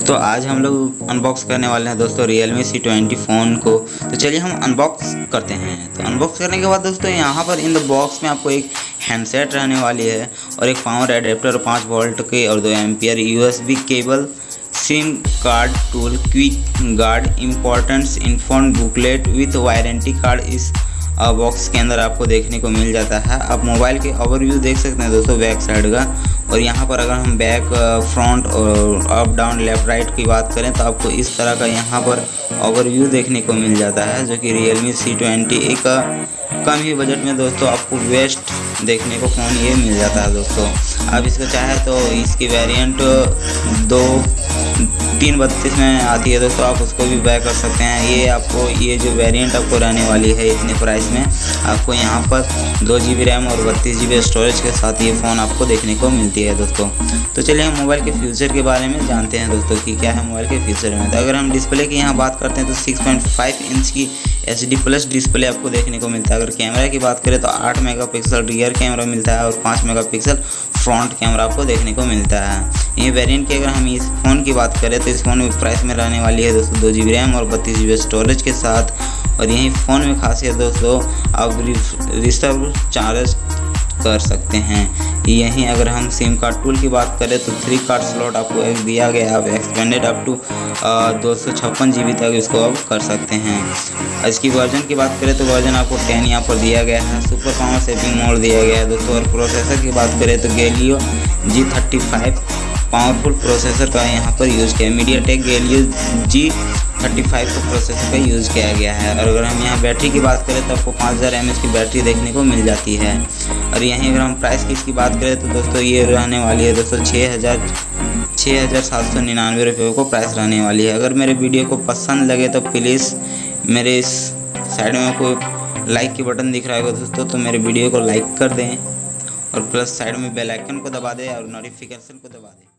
तो आज हम लोग अनबॉक्स करने वाले हैं दोस्तों Realme C20 फ़ोन को। तो चलिए हम अनबॉक्स करते हैं। तो अनबॉक्स करने के बाद दोस्तों यहाँ पर इन द बॉक्स में आपको एक हैंडसेट रहने वाली है और एक पावर एडेप्टर 5 वोल्ट के और 2 ampere USB cable, sim card tool, quick guard, importants info booklet with warranty card इस बॉक्स के अंदर आपको देखने को मिल जाता है। आप मोबाइल के ओवरव्यू देख सकते हैं दोस्तों बैक साइड का। और यहाँ पर अगर हम बैक, फ्रंट और अप डाउन लेफ्ट राइट की बात करें तो आपको इस तरह का यहाँ पर ओवरव्यू देखने को मिल जाता है, जो कि Realme C20 एक कम ही बजट में दोस्तों आपको बेस्ट देखने को फ़ोन ये मिल जाता है दोस्तों। आप इसको चाहे तो इसकी वेरिएंट 332 में आती है दोस्तों, आप उसको भी बाय कर सकते हैं। ये जो वेरिएंट आपको रहने वाली है इतने प्राइस में, आपको यहाँ पर 2 GB रैम और 32 GB स्टोरेज के साथ ये फ़ोन आपको देखने को मिलती है दोस्तों। तो चलिए हम मोबाइल के फ्यूचर के बारे में जानते हैं दोस्तों कि क्या है मोबाइल के फ्यूचर में। तो अगर हम डिस्प्ले की यहाँ बात करते हैं तो 6.5 इंच की HD+ डिस्प्ले आपको देखने को मिलता है। अगर कैमरा की बात करें तो 8 मेगापिक्सल रियर कैमरा मिलता है और 5 मेगापिक्सल फ्रंट कैमरा आपको देखने को मिलता है। ये वेरिएंट की अगर हम इस फ़ोन की बात करें तो इस फ़ोन में प्राइस में रहने वाली है दोस्तों 2 GB रैम और 32 GB स्टोरेज के साथ। और यही फ़ोन में खासियत दोस्तों आप रिस्टोर चार्ज कर सकते हैं। यहीं अगर हम सिम कार्ड टूल की बात करें तो 3 कार्ड स्लॉट आपको एक दिया गया है। आप एक्सपेंडेड अप टू 256 GB तक इसको आप कर सकते हैं। इसकी वर्जन की बात करें तो वर्जन आपको 10 यहाँ पर दिया गया है। सुपर पावर सेविंग मोड दिया गया है दोस्तों। और प्रोसेसर की बात करें तो Helio G35 पावरफुल प्रोसेसर का यहाँ पर यूज़ किया है। मीडियाटेक Helio G35 को प्रोसेसर का यूज़ किया गया है। और अगर हम यहाँ बैटरी की बात करें तो आपको 5000 mAh की बैटरी देखने को मिल जाती है। और यहीं अगर हम प्राइस की इसकी बात करें तो दोस्तों ये रहने वाली है दोस्तों 6,799 रुपये को प्राइस रहने वाली है। अगर मेरे वीडियो को पसंद लगे तो प्लीज़ मेरे इस साइड में कोई लाइक की बटन दिख रहा है दोस्तों, तो मेरे वीडियो को लाइक कर दें और प्लस साइड में बेल आइकन को दबा दें और नोटिफिकेशन को दबा दें।